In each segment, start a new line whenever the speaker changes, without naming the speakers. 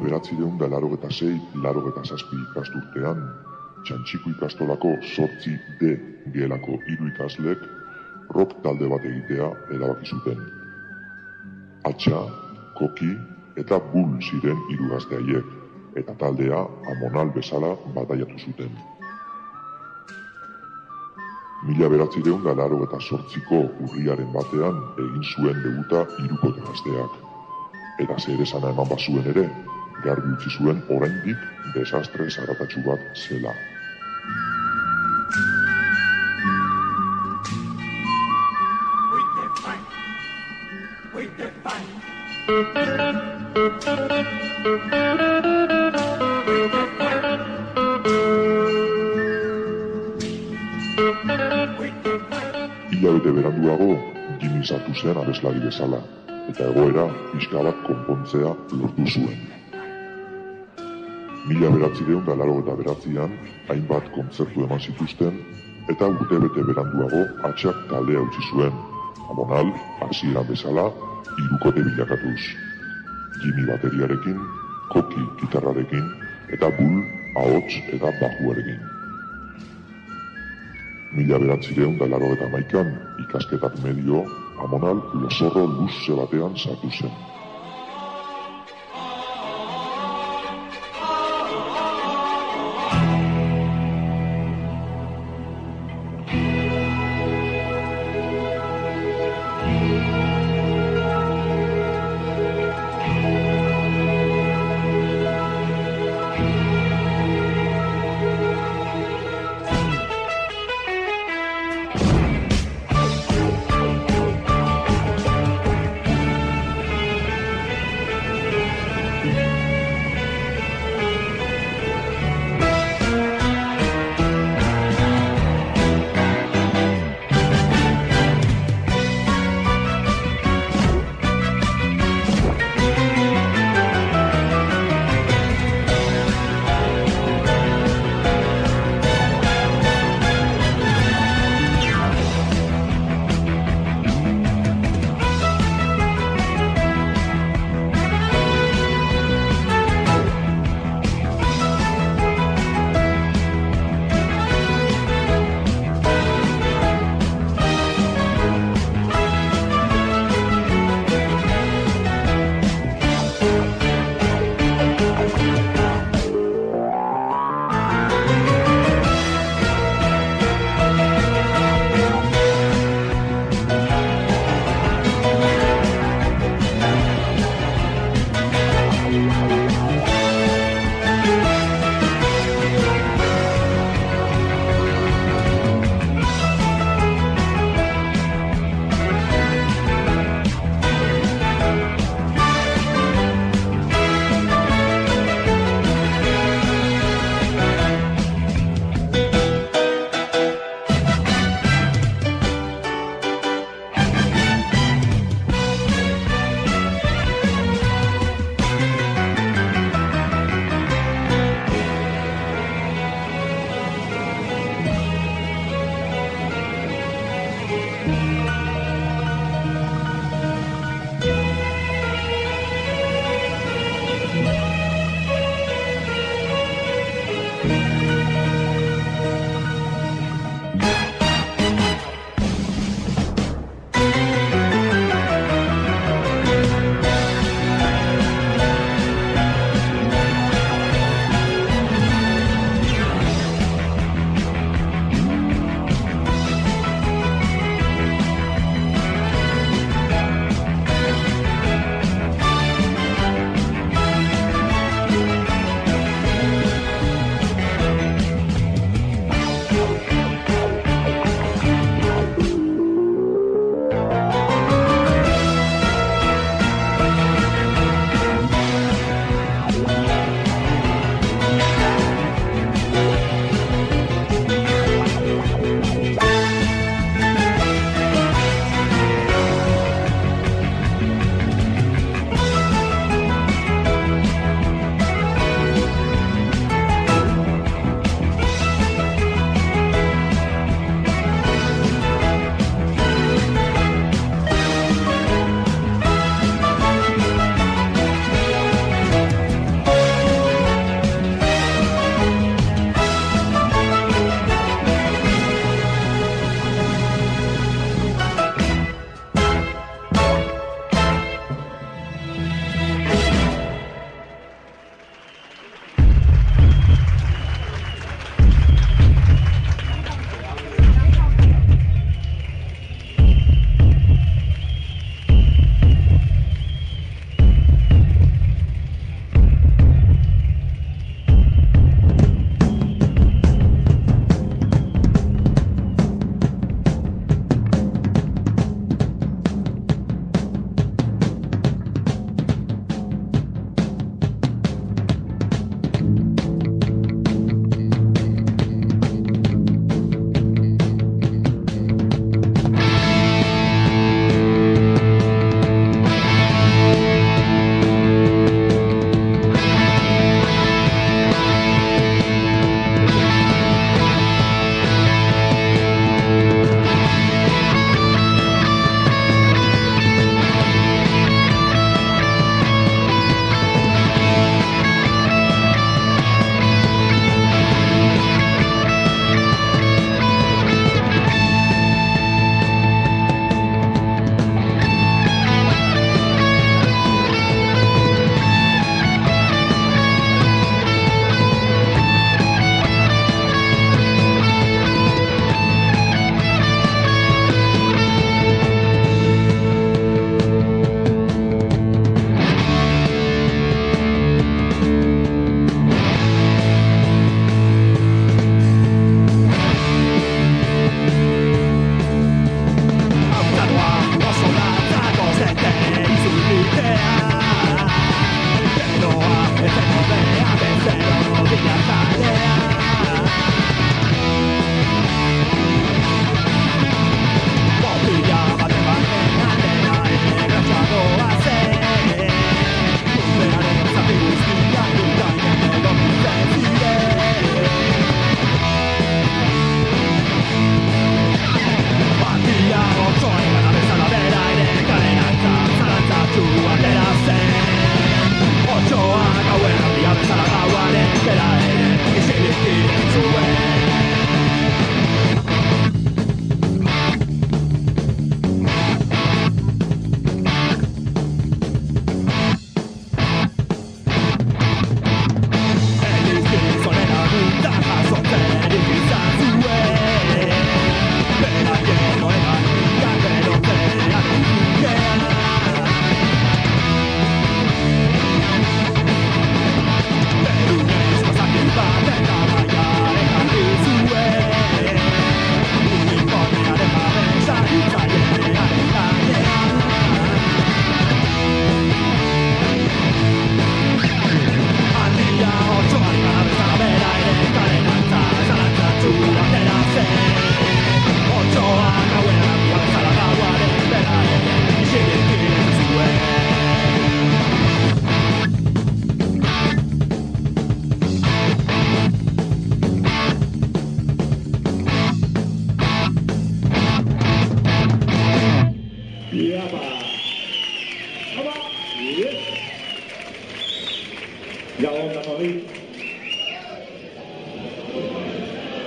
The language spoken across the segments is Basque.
1986-87 ikasturtean, Txantxiko ikastolako 8D gelako 3 ikaslek rock talde bat egitea erabaki zuten. Atxa, Koki eta Bull ziren 3 gazte haiek, eta taldea Amonal bezala bataiatu zuten. 1988ko urriaren batean egin zuen debuta 3 gazteak, eta zer esana eman bazuen ere, garbi utzi zuen oraindik desastre zaratatsu bat zela. Hilabete beranduago, Jimmy sartu zen abeslari bezala, eta egoera pixka bat konpontzea lortu zuen. 1989an hainbat kontzertu eman zituzten, eta urtebete beranduago Atxak taldea utzi zuen, Amonal hasieran bezala 3kote bilakatuz. Jimmy bateriarekin, Koki gitarrarekin, eta Bull ahots eta bajuarekin. 1991an ikasketak medio, Amonal lozorro luze batean sartu zen.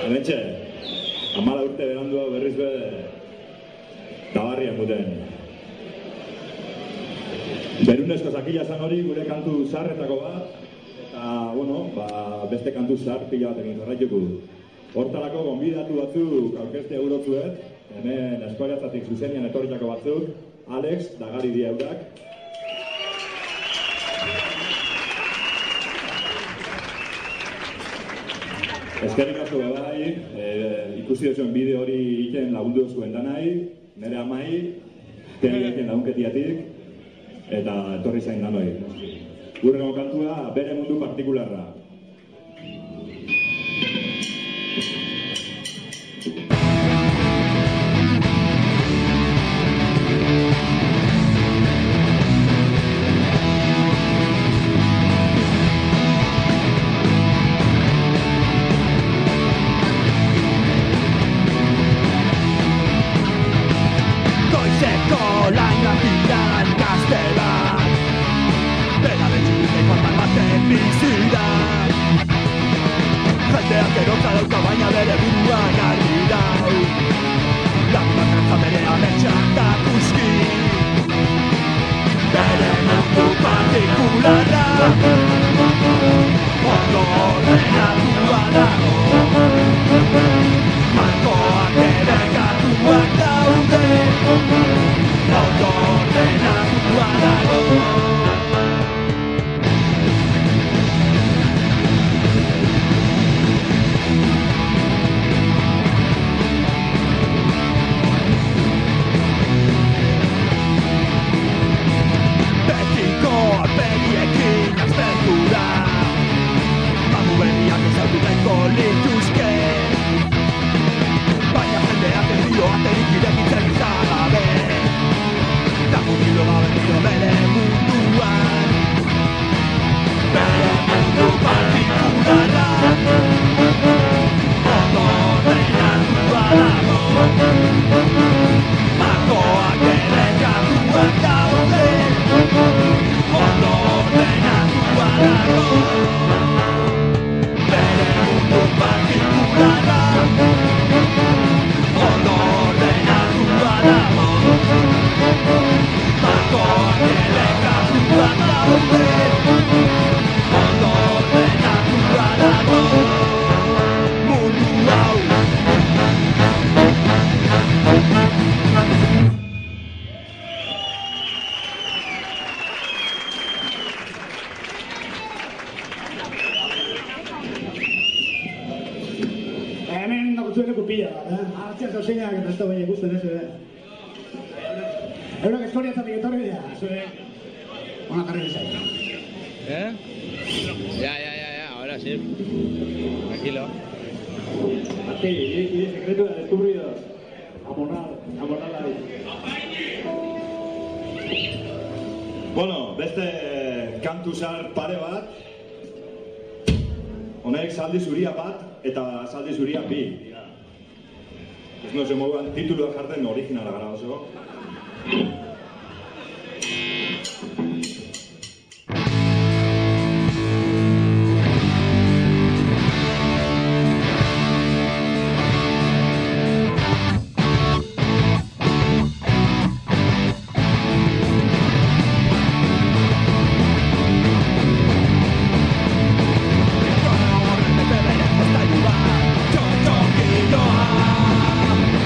Hementxe, 14 urte berandua berriz be tabarrian guten. Berunezko zakila zan hori gure kantu zaharretako bat, eta, beste kantu zahar pila bat egin jarraituko du. Hortarako gonbidatu batzuk aurkeztea eurotzuet, hemen Eskualiatzatik zuzenian etorritako batzuk, Alex, Dagari dieurak. Ezkerrik asko bai, ikusi duzuen bideo hori egiten lagundu zuen danai, nire amai, egiten lagunketiatik, eta etorri zain danoi. Gurrengo kantua, bere mundu partikularra.
Ahora sí. Tranquilo.
Sí, y el secreto de descubrido. Amonar la vida. Bueno, beste kantu zahar pare bat. Honek zaldi zuria bat eta zaldi zuria bi. Ez no se moduan tituluak jarten originala gara oso.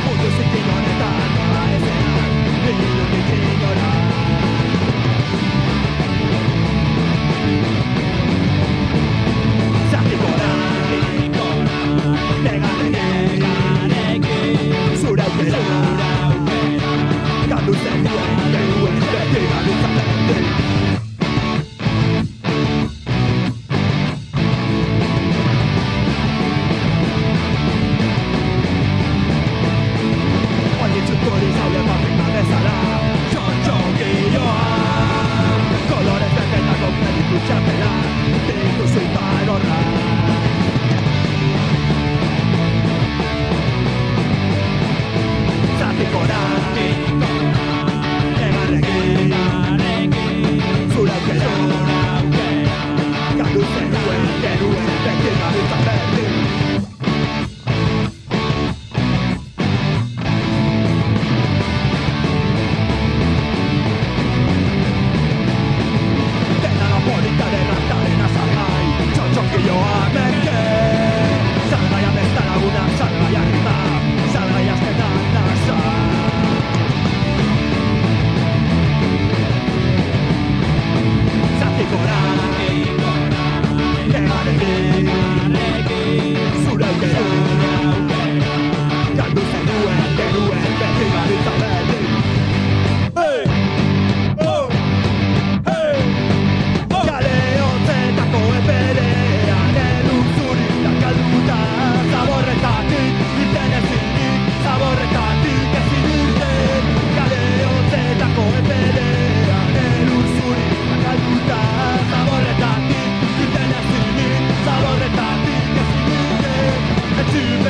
Mundu zikin honetan, ezean,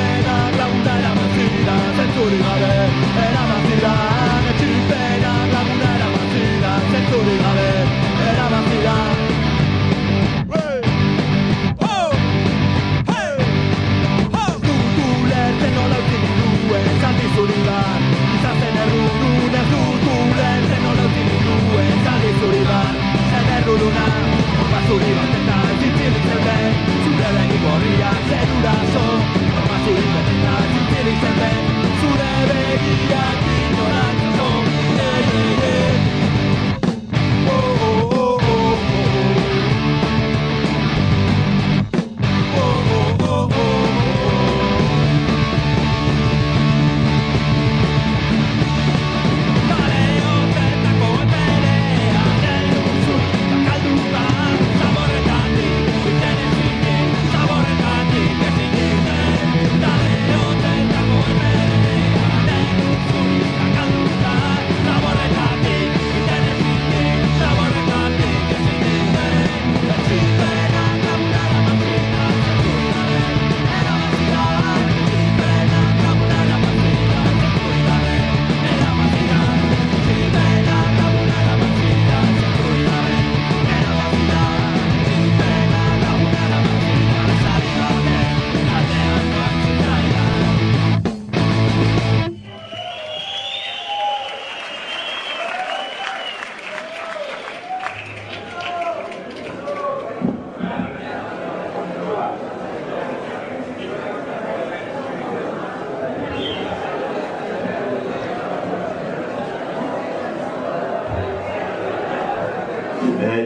Etsipenak laguna eraman zidan, zentzurik gabe eraman zidan. Etsipenak laguna eraman zidan, zentzurik gabe eraman zidan. Dutulertzen nola utzi ninduen, zaldi zuri bat. Izan zen errudun ez dutulertzen nola utzi ninduen, zaldi zuri bat. Zen erruduna, orba zuri bat eta zintzilik zen zure begi gorriak zerurazo. Orba zuri bat eta zintzilik zen zure begiak ignorantzako.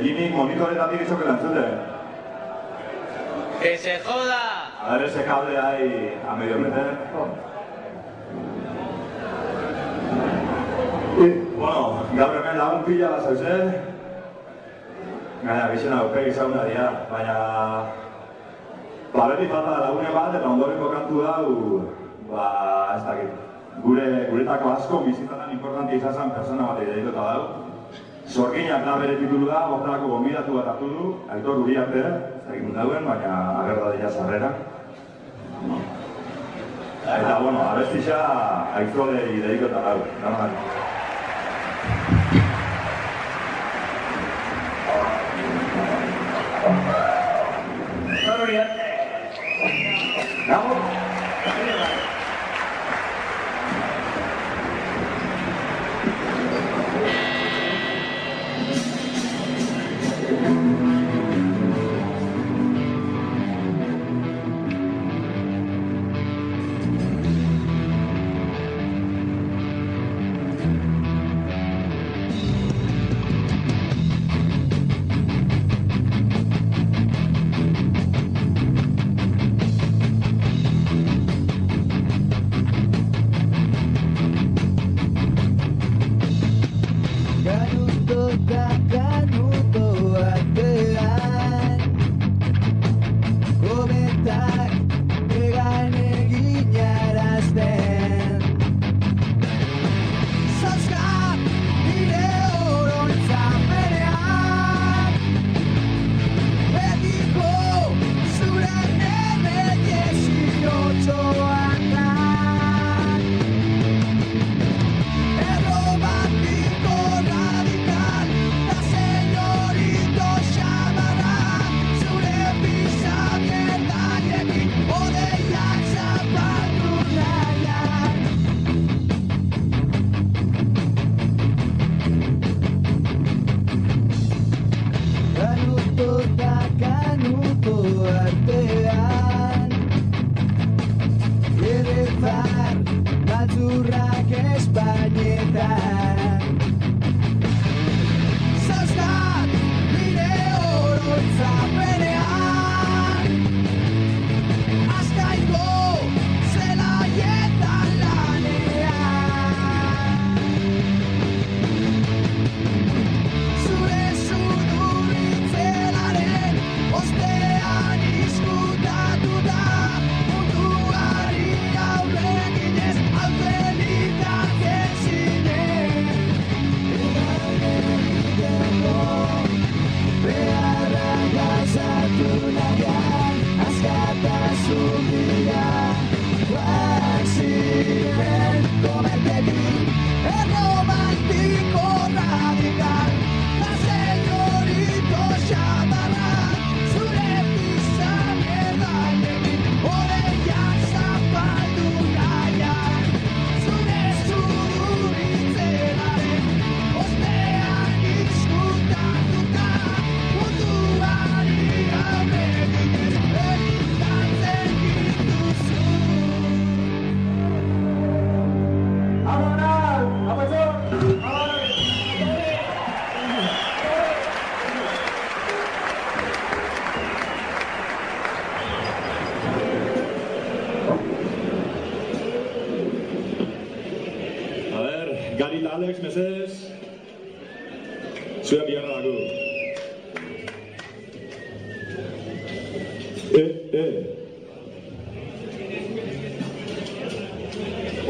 Jimmy, monitoretan dicho que lanzute.
¡Que se joda!
A ver ese cable ahí a medio meter. Bueno, gaur hemen lagun pila bat zauzen. Gaina, bizena aurpegi zauna dira, baina... beti falta lagune bat eta ondorengo kantu dau... ez dakit. Guretako asko bizitanan importante izan zen persona bat dedikota dau. Sorginak da bere titulu da, hortarako gonbidatu bat hartu du, Aitor Uriarte, ez dakit dauen, baina agerda dira sarrera. Eta, bueno, abestixa Aitorei dedikota dau, gana.
Aitor Uriarte.
Gabo? Alex, mesedez. Zuen bigarra dago.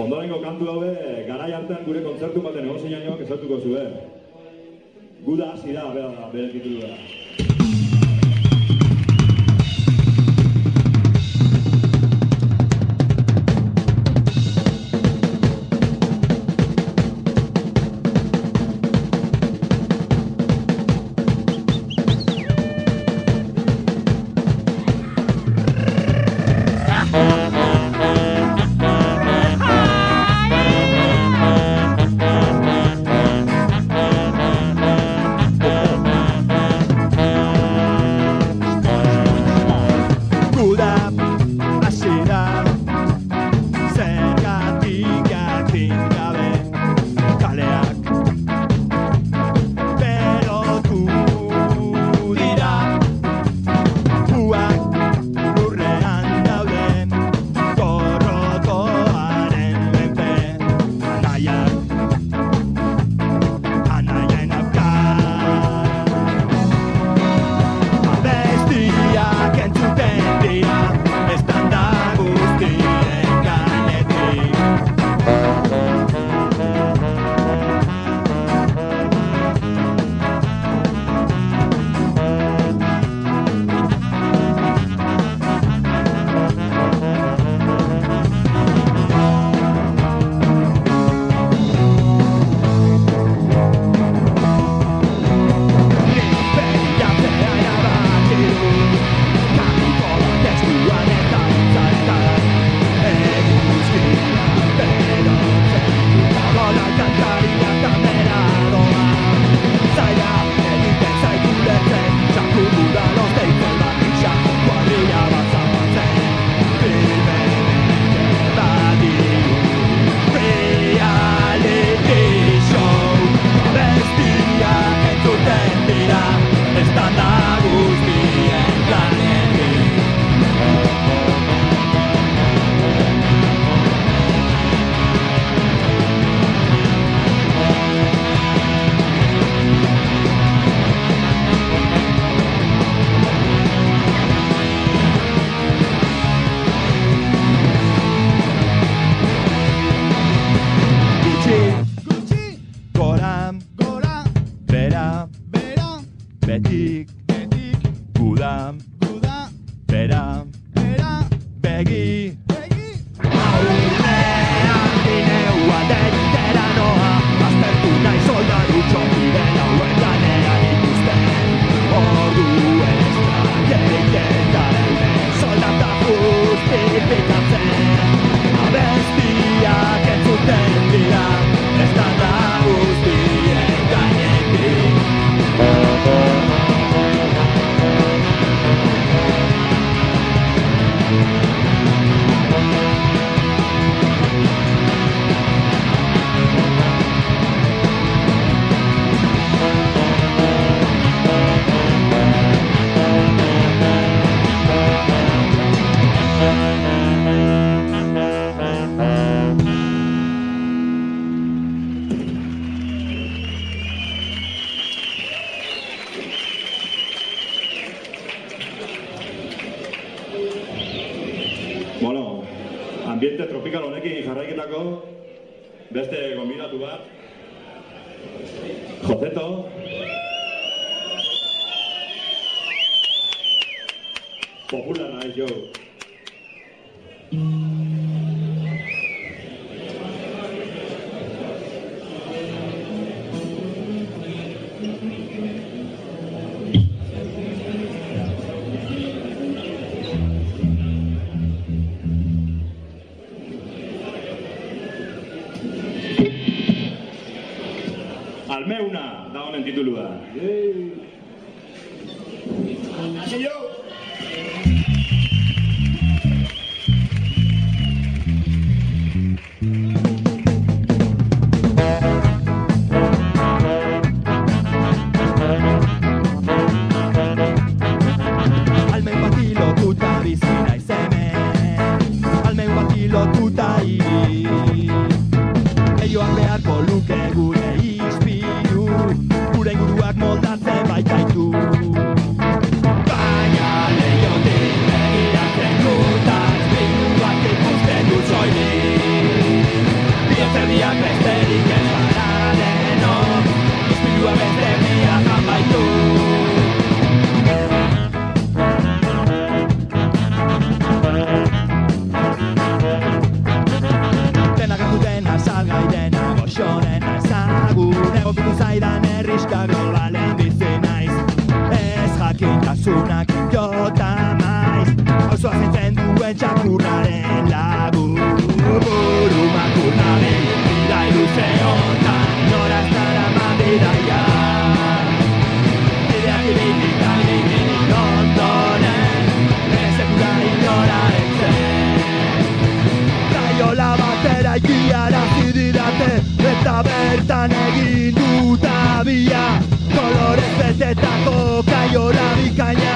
Ondorengo kantu daue, garai hartan gure kontzertu baten egon zeinainoak ezautuko zuen. Guda hasi da, bere titulua. Ambiente tropikal honekin jarraiketako beste gonbidatu bat. Joseto. Popularra ez jo. Almeuna da honen titulua. Hasi jo!
Almen bati lotuta bizi naiz hemen, almen bati lotuta hiri. Eioak beharko luke gure Kaiola batera ikiarazi didate eta bertan egin dut abia kolorez betetako kaiola bikaina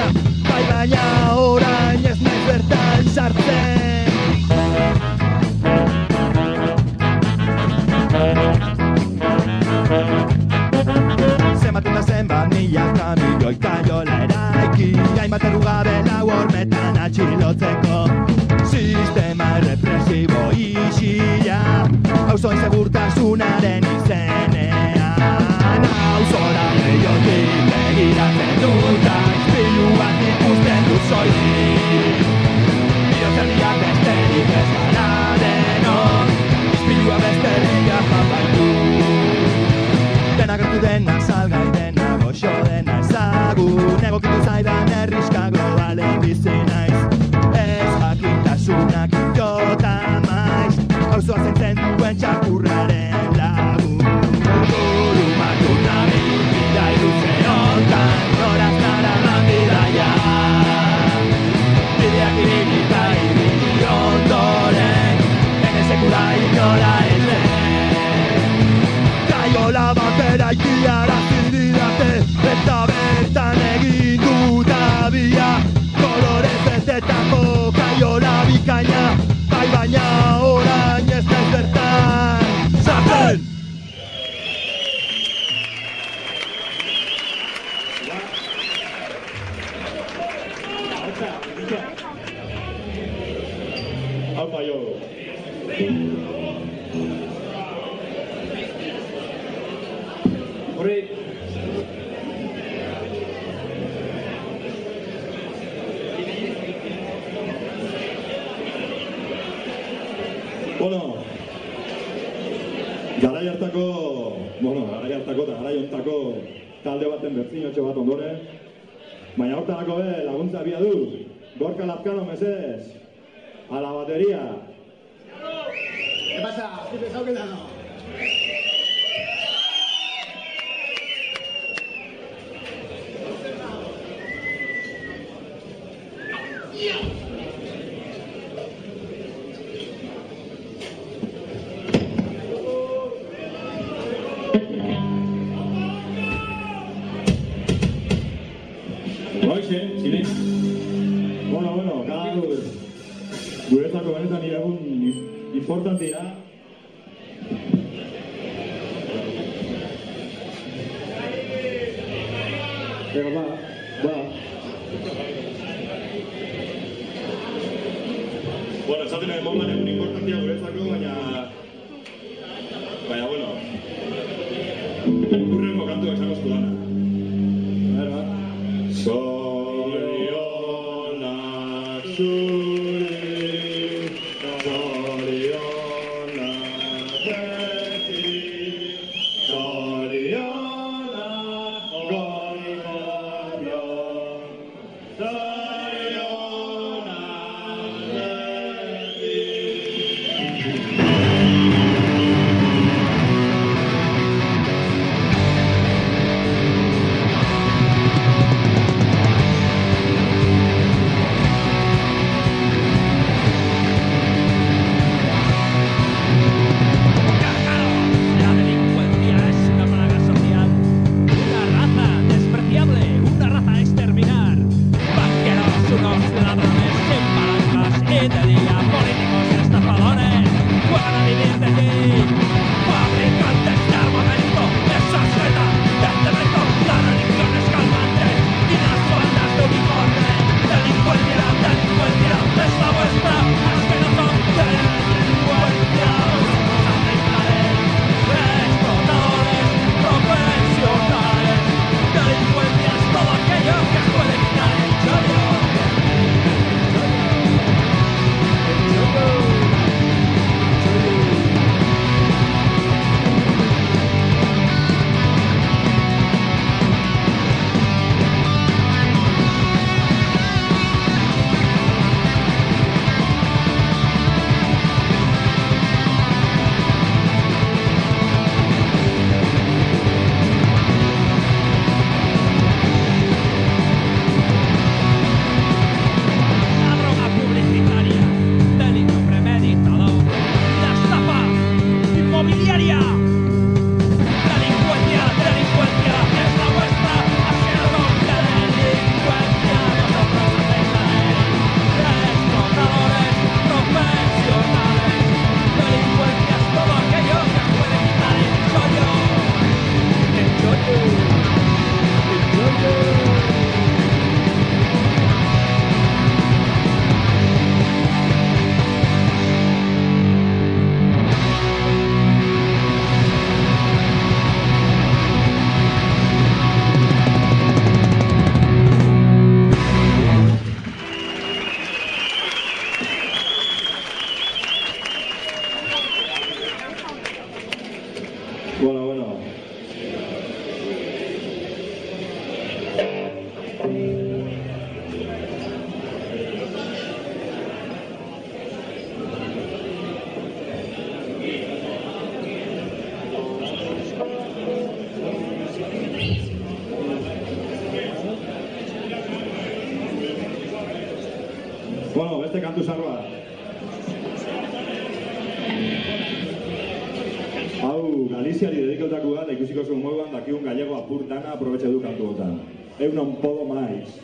bai baina orain ez naiz bertan sartzen zenbaten da zenbat milaka milioi kaiola eraiki hainbat errugabe lau hormetan atxilotzeko sistema represibo isila auzoen segurtasunaren izenean auzora leiotik begiratzen duta ispiluak ikusten dut soilik bihotzeria besterik ez gara denok ispilua besteria japaitu dena gertu dena salgai dena goxo dena ezagun egokitu zaidan herriska globalen bizi naiz ez jakintasunak jota maiz auzoa zentzen duen txakurraren lagun burumatu nabi bidai luze hontan noraz naraman bidaia bideak ibilita ibili ondoren ene sekula inora ere kaiola batera ikiarazi didate eta bertan egin dut abia kolorez betetako kaiola bikaina bai baina orain ez naiz bertan sartzen
Aupa jo. Horri. Garai hartako eta garai hontako talde baten bertzinotxo bat ondoren. Baina hortarako laguntza bia du. Gorka Lazcano mesedez. A la batería.
¿Qué pasa? ¿Qué pensado que no?
Bueno, gaur guretzako benetan egun importantea. Pero va. Bueno, esaten egon moduan egun importantea guretzako, baina bueno. Urrengo kantua esango zudana. A ver, va. Zorionak zuri, zorionak beti, zorionak gorgoro, zorionak beti. Bueno. Bueno, beste kantu zarroa. Hau, Galiziari dedikautako da, ikusiko zuen moduan, dakigun gallego apur dana aprobetxe du kantu gotan. Non podo máis.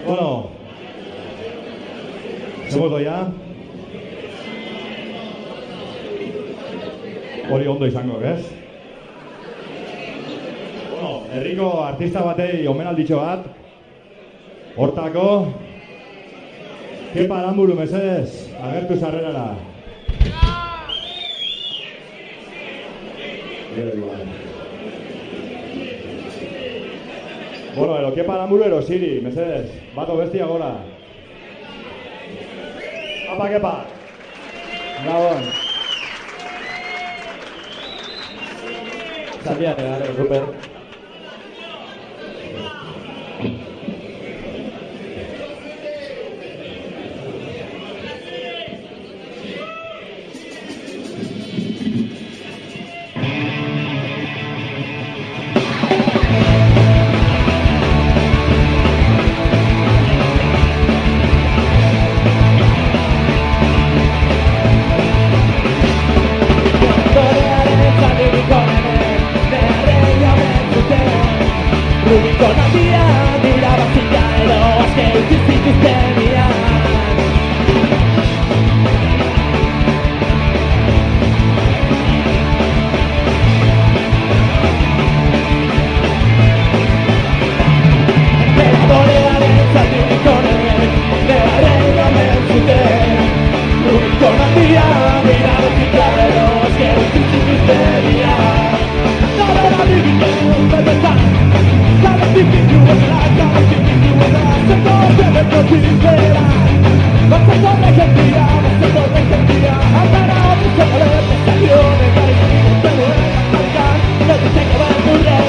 Bueno, segundo ya. Hori ondo izango, ez? Bueno, herriko artista batei omenalditxo bat. Hortako, Kepa Aramburu mesedez, agertu sarrerara. Bueno, ero Kepa Aramburu ero Siri, mesedez, bato bestia gora. Apa, Kepa! Gabon!
Zaldian egarre, Rupert.
Rubikon handian irabazia edo aske utzi zituztenian. Emperadoraren zaldirik honek beharren omen zuten. Rubikon handian irabazia edo aske utzi zituztenian. Nobela digitu bebetan, galatik induela, galatik induela, zeko zebeko tizera. Batzeko regentia, andara obizore, estazione, gari, zenuen, markan, notizeko berdure.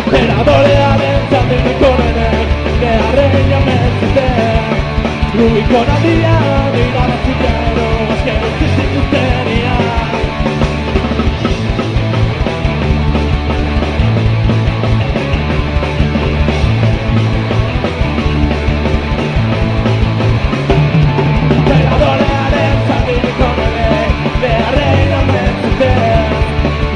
Emperadoraren zaldirik honek beharren omen zuten. Rubikon handian irabazia edo aske utzi zituztenian. Emperadoraren zaldirik honek beharren omen zuten.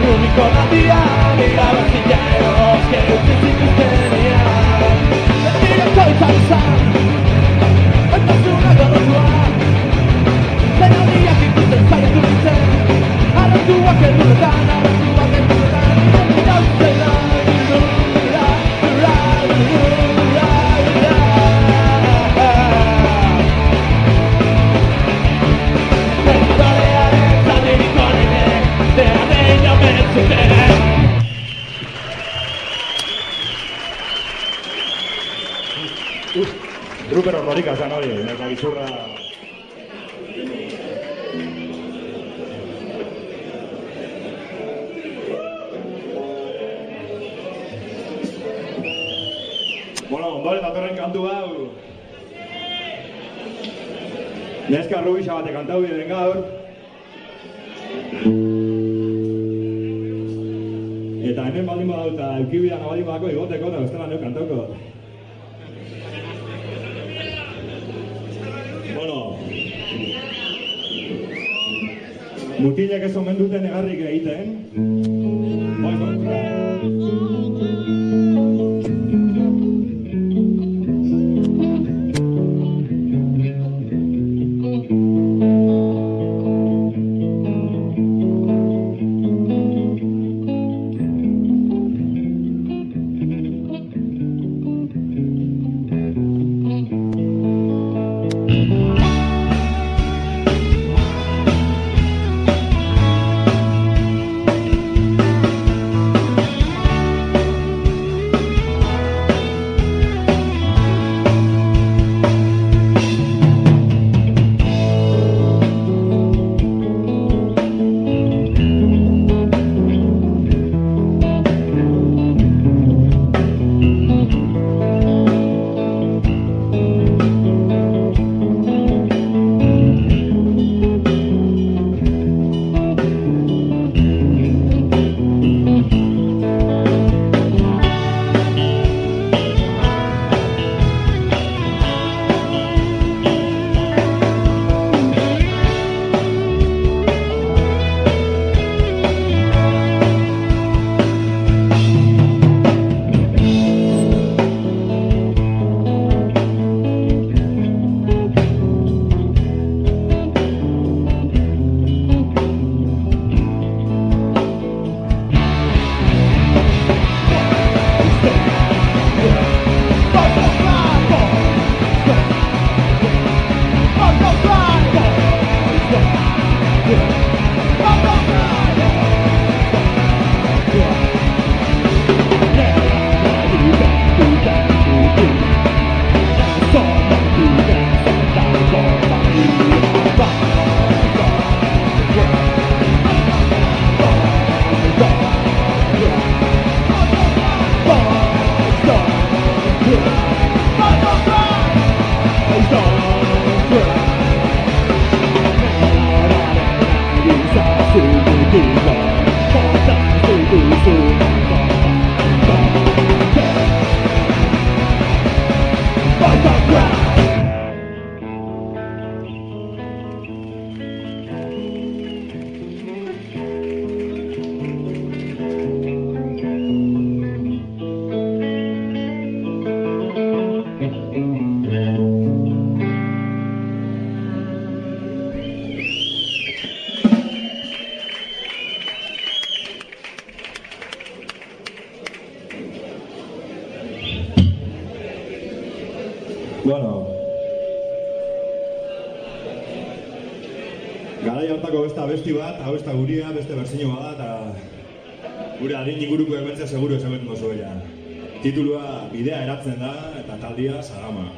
Rubikon handian irabazia edo aske utzi zituztenian. Berdineko izan Entasuna gorrotua Zenaldiak ikusten zaiatu nintzen Arratuak erduretan, Irautzen da, Emperadoraren zaldirik honek beharren omen zuten.
Ruper horrorika zan hori, eta bizurra... Bueno, ondore datorren kantu hau... Neska Rubisa bate kantau bideren gaur. Eta hemen baldin badau eta eukibidan baldin badako igoteko eta bestela neu kantauko. Mutilek ez omen duten egarrik egiten. Bai kontra. Bueno, garai hartako beste abesti bat, hau ez da guria, beste bertsio bat, eta gure adin inguruko hementzea seguru esabetu dozuela. Titulua Bidea eratzen da, eta taldia Sagama.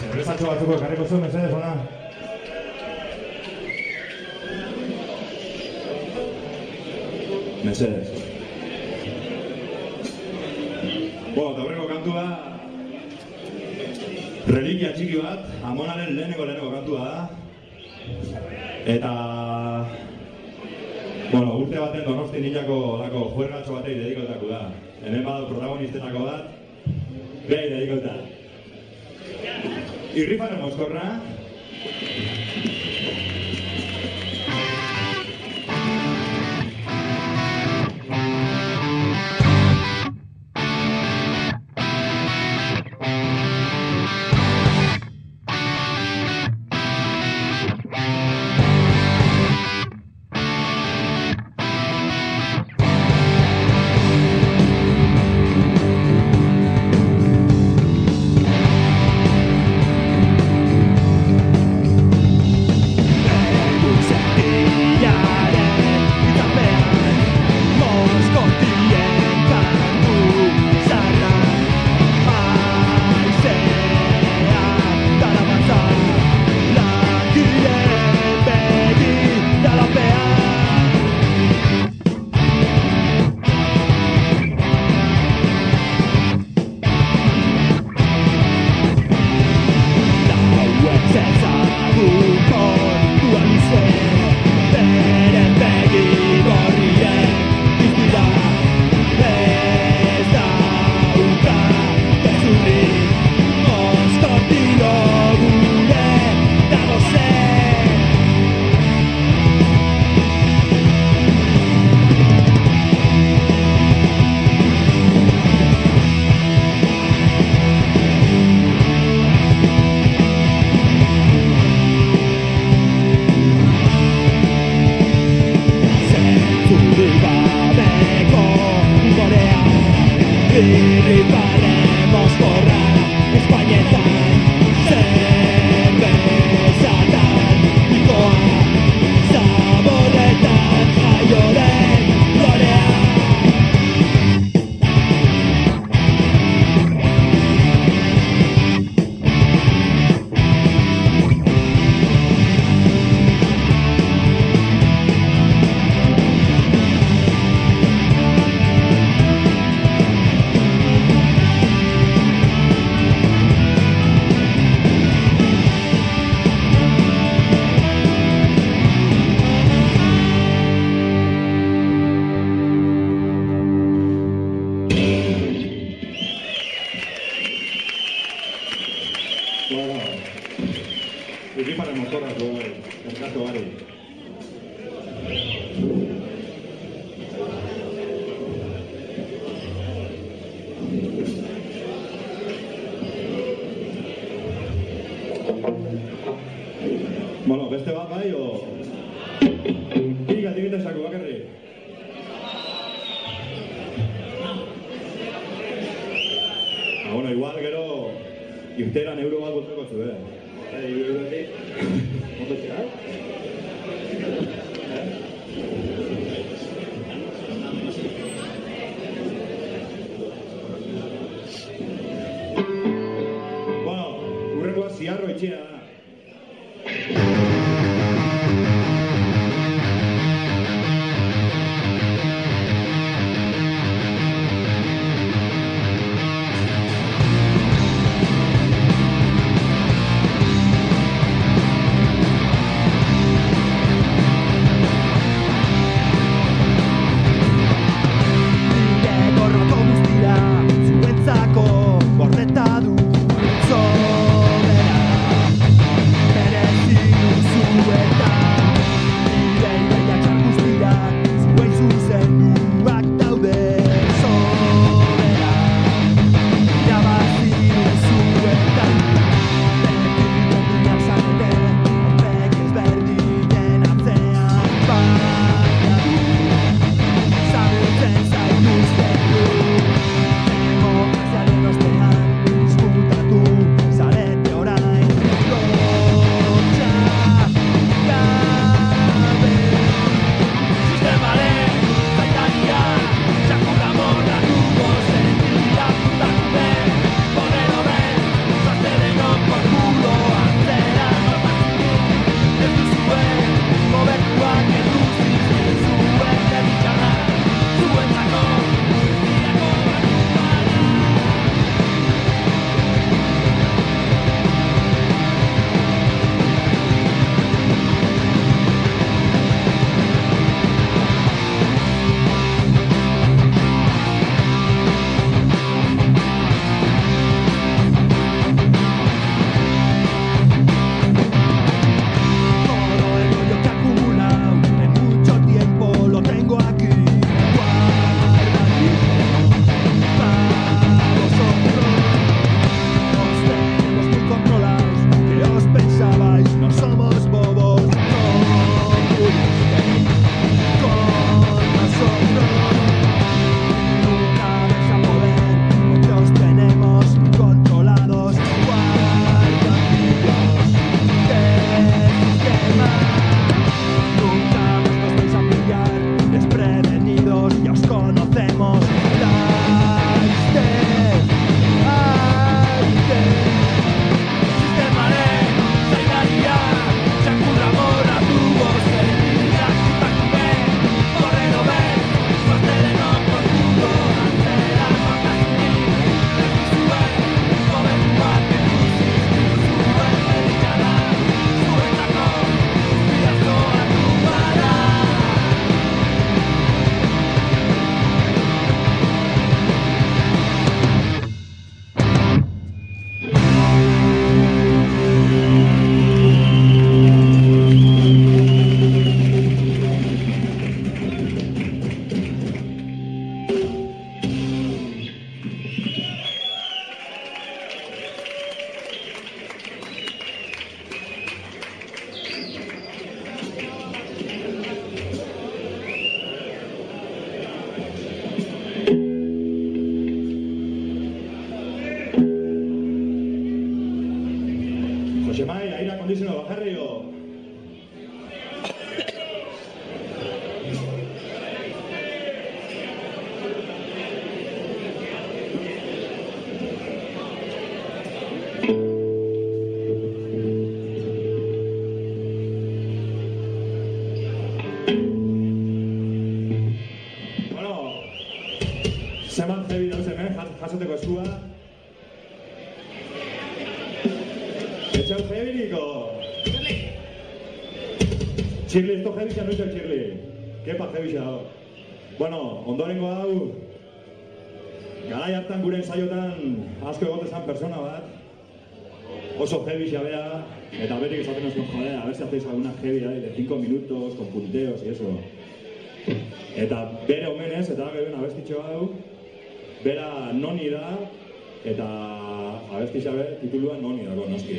Zerrezatxo batzuko ekarriko zuen, mesedez, ona? Mesedez. Bueno, eta horreko kantua religia txiki bat, Amonaren leheneko kantua da. Eta bueno, urte baten Donosti nilako olako juergatxo batei dedikotako da. Hemen badu protagonistetako bat, behi dedikota. Irrifaren mozkorra. Griparen mozkorra zuen, erkasko gari. Bueno, beste bat bai, o... Ikatik eta esako bakarri. Bueno, igual gero irteran euro bat botako zuen. Eurotik, ondo zera? Bueno, urrengoa ziarro etxea da. Josemai, aire acondicionado, bajarri o... Zeman zebi dauzen, jasoteko eskua. Etxau jebiriko. Txirli, esto jebisa, no itxau txirli. Kepa jebisa hau. Bueno, ondorengo hau, garai hartan gure ensaiotan asko egotezan persona bat. oso heavy xabea, eta berik esaten nos joder, a ver si hacéis alguna heavy de 5 minutos, con punteos y eso. Eta bere omenez, eta gero abestitxo hau, bera noni da, eta abesti xabe titulua noni dago, noski.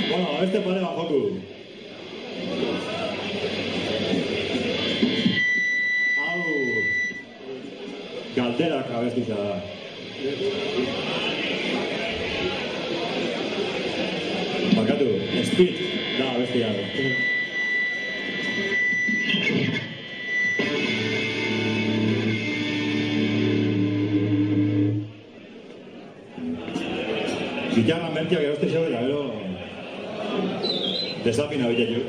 Bueno, beste pare bat joku. Hau galderak abestitza da. Bakatu, Speed da abestia. Gitarra mertiak eroste xo, eta gero desafina biletu.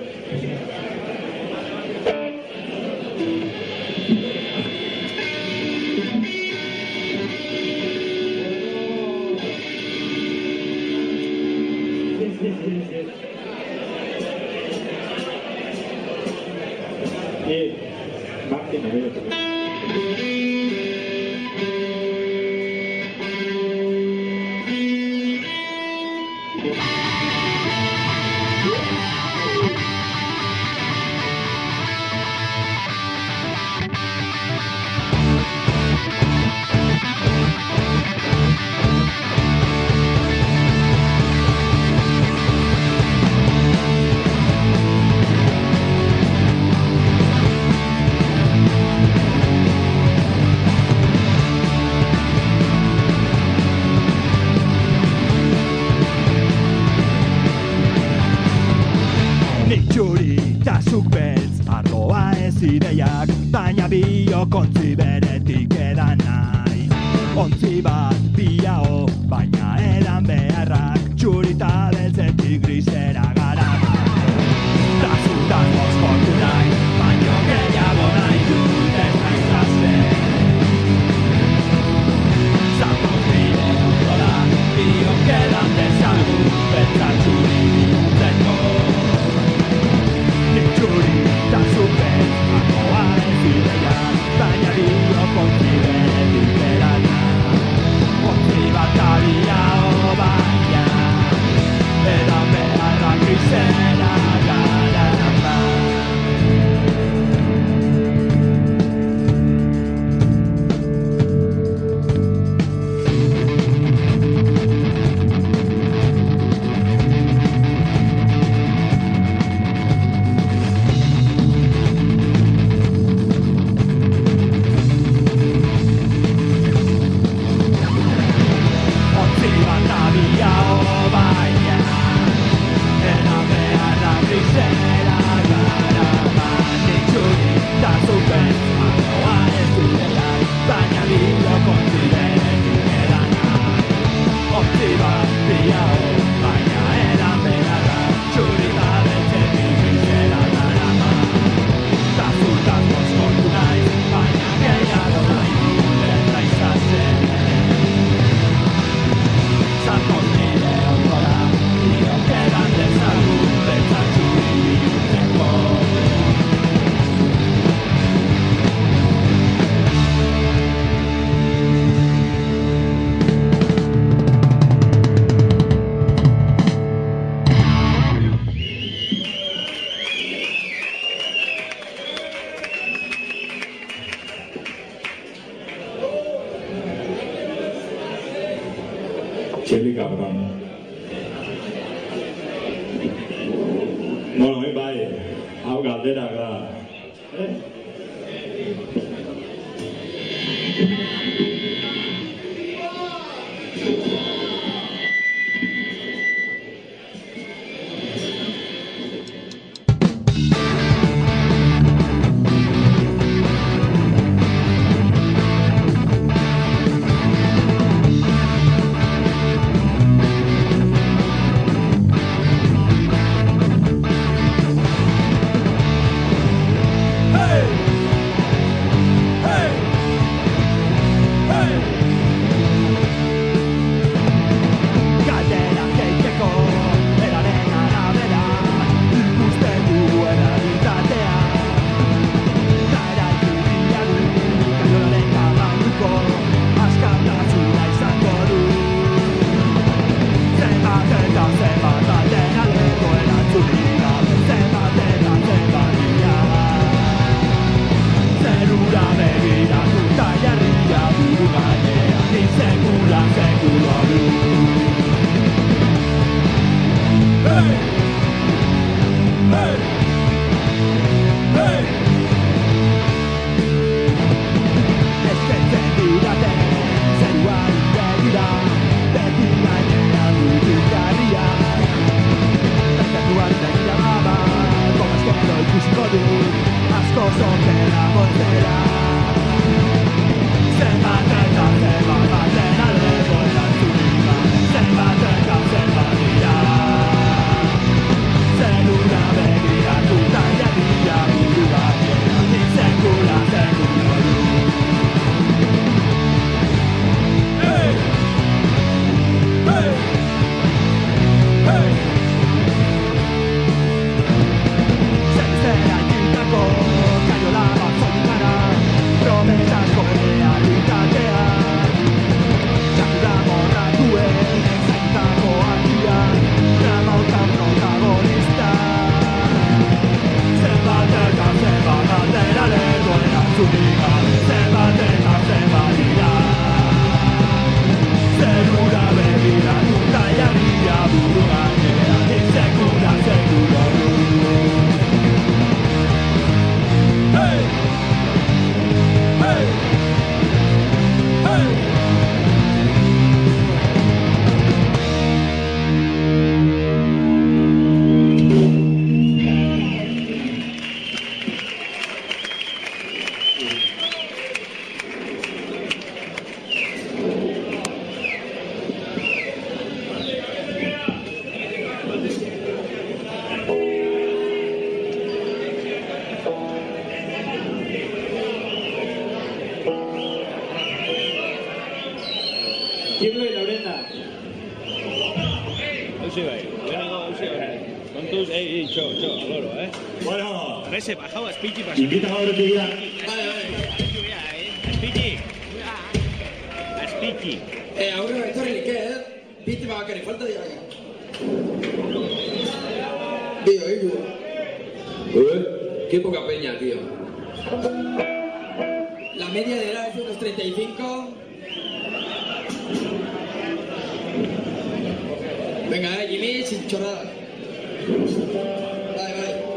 Martin, a ver.
Ideiak, baina biokontzi beretik edan nahi. Ontzi bat biao, baina edan beharrak, txurita beltzetik grisera gara. Trazutan mozkortu nahi, baino gehiago nahi dut ez naizazen. Zapon bide ondo da, biok edan dezagun, beltzak txuri bihurtzeko. Nik txuri eta zupet, baina biokontzi beretik edan nahi. Ontzi bat abiao baina edan beharrak grisera gara ba.
Txeli cabrón. Bueno, bai, hau galderak da.
Hey!
Kirlo y Laurenda. Hauzi bai, lehenago hauzi horrein. Kontuz, txo, aloro,
Bueno,
Arreze, bajau, azpitxi pasa.
invita horretik ya.
Azpitxi.
Aurrera etorririk, Biktima bakarrik, falta dira. Tío, hiru. Qué poca peña, tío. La media de edad es unos 35. Venga, Jimmy, sin chorrada. Vale.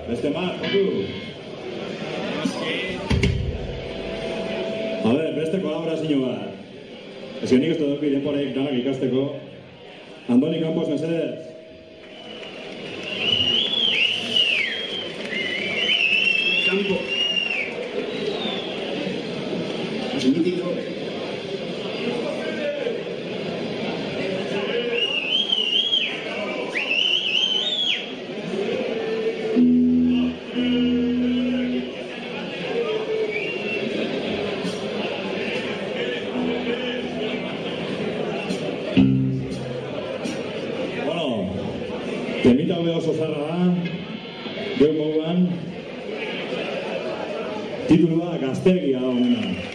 Beste mar, kontu. A ver, beste kolaborazio bat. Ez que nik ez dut denporaik danak ikasteko. Andoni Campos, mesedez.
Campo. Nítido.
hau oso zarra da, geu moduan, titulua Gaztegia da honena.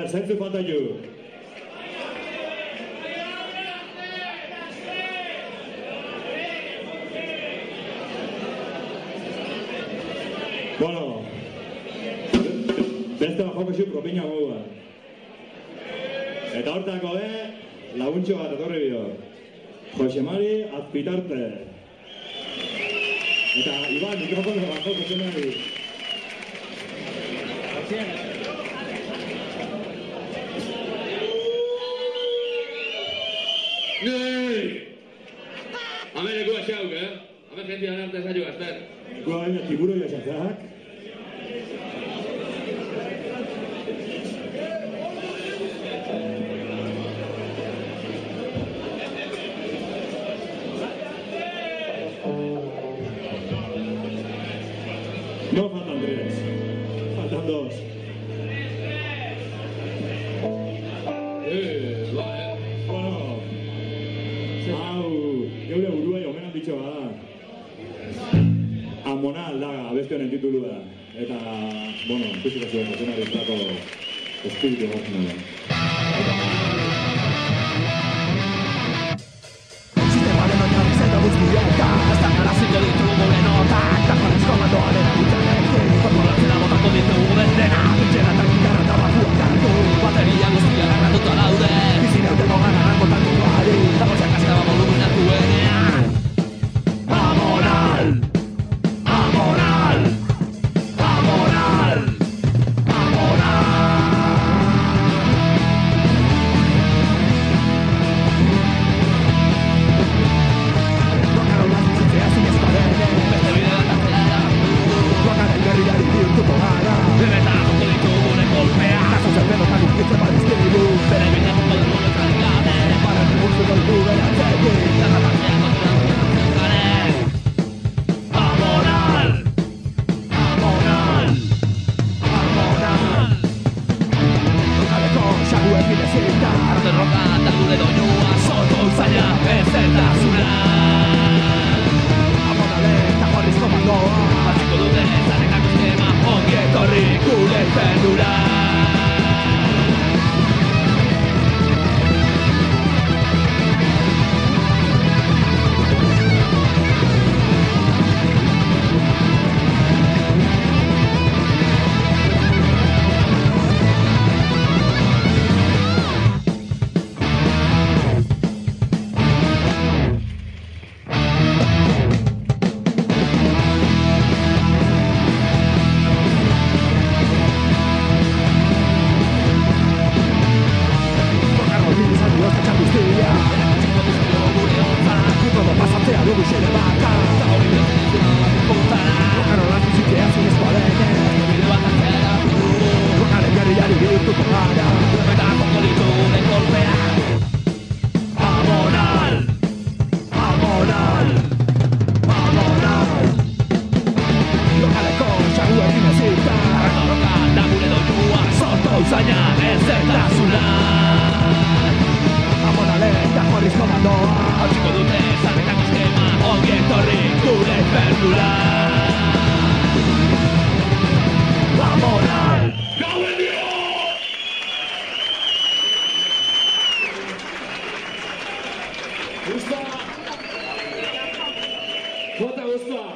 Zentzu falta jo. Bueno, beste bajoko zu propina moduan. Eta hortako laguntxo bat etorri bio. Jose Mari Azpitarte. Eta Iban, mikrofono bajoko zenari.
Hemen ekua xauk, Hemen jentian arte zailo gazter.
Ekua baina tiburo jasatzak. No faltan 3. Faltan 2. Geure buruai omenan ditxo bada. Amonal da abesti honen titulua. Eta, bueno, ikusiko zuen, nazionalistako espiritu egotzen da.
Sistemaren oinarrizeta guztieta Estan garaziko ditugu gure notak Taparez komandoaren agutarekin Korporatzen agotako ditugu dendena Bitxera eta gitarra eta bakuak hartu Bateria guztiak arratuta daude Bizineuteko gara rankotatu bari Dagoziak askaba volumenatu enean Amonal! Amonal! Amonal! Amonal!
Apa!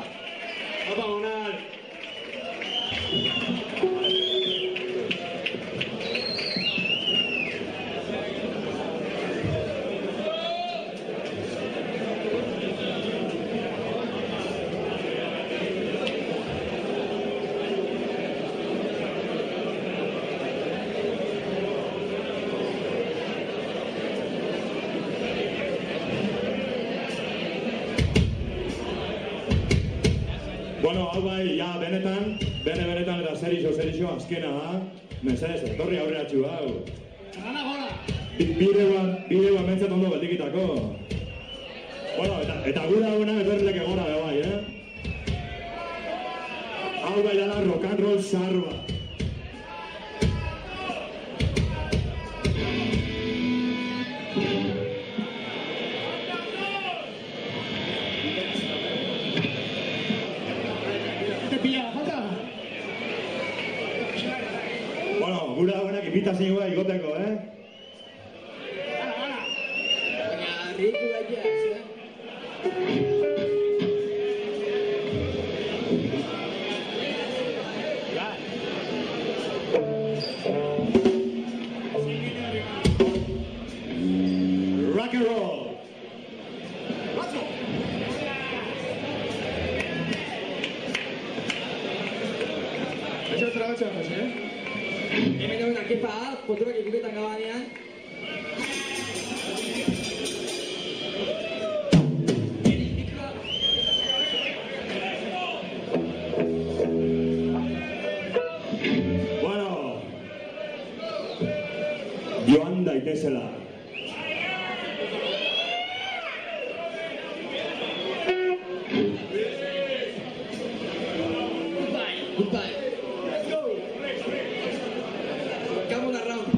Apa, Gonal!
Bueno, hau bai, ja, benetan eta serixo, azkena da. Mesedez, etorri aurreratxu hau.
Gana gora!
Bideo mentzat ondo beldikitako. Bueno, eta gura hona etorrilek egora be bai, Hau bai dala rock and roll sarroa. Bueno, gura honak invitazioa igoteko,
Baina, riku gaiteaz,
Rock and roll.
Eso es trabajo, Hemen egun arkepa, poturak ikuketan gabanean.
Bueno, joan daitezela.
Goodbye. Let's go. Come on around.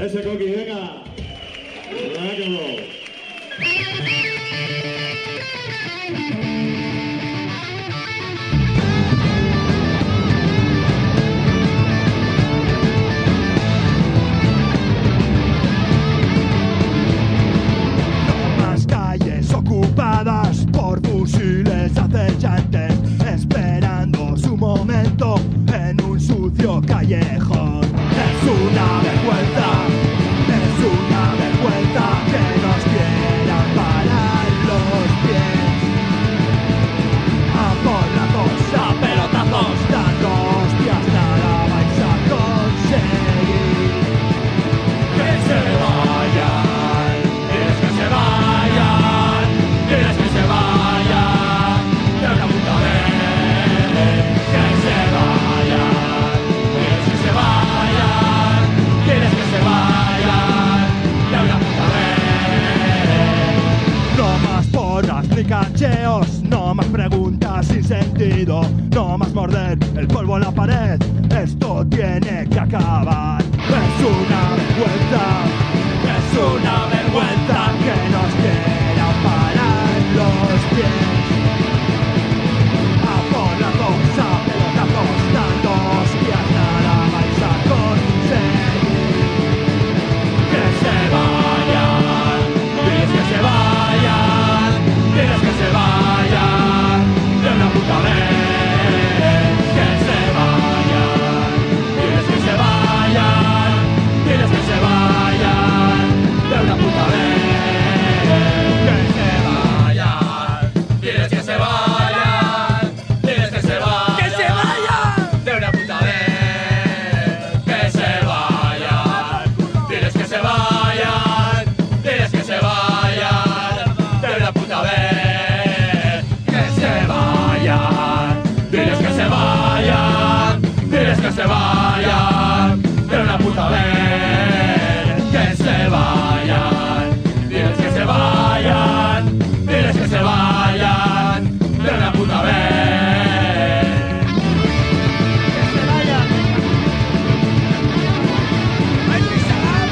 Ese coqui, venga. Rock and roll.
Más calles ocupadas por fusiles acechantes, esperando su momento en un sucio callejón. Es una vergüenza que nos quieran parar los pies. A por la cosa, pelotazos, dando hostias, nada vais a conseguir. Que se vayan, diles que se vayan, diles que se vayan, de una puta vez. Que se vayan, diles que se vayan, diles que se vayan, de una puta vez. No más porras ni cancheos, no más preguntas sin sentido, no más morder el polvo en la pared, esto tiene que acabar. Es una vergüenza que nos quieran parar los pies. A por la cosa, pelotazos, dando hostias, nada vais a conseguir. Que se vayan, diles que se vayan, diles que se vayan, de una puta vez. Que se vayan, diles que se vayan, diles que se vayan, de una puta vez. Que se vayan, diles que se vayan, diles que se vayan, que se vayan, de una puta vez. Que se vayan, diles que se vayan, diles que se vayan, de una puta vez. Que se vayan, diles que se vayan, diles que se vayan, de una puta vez. Que se vayan, diles que se vayan, diles que se vayan, de una puta vez. Que se vayan. Ay, pisar.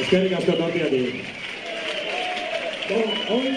Eskerrik asko tortiatik.
Hoy,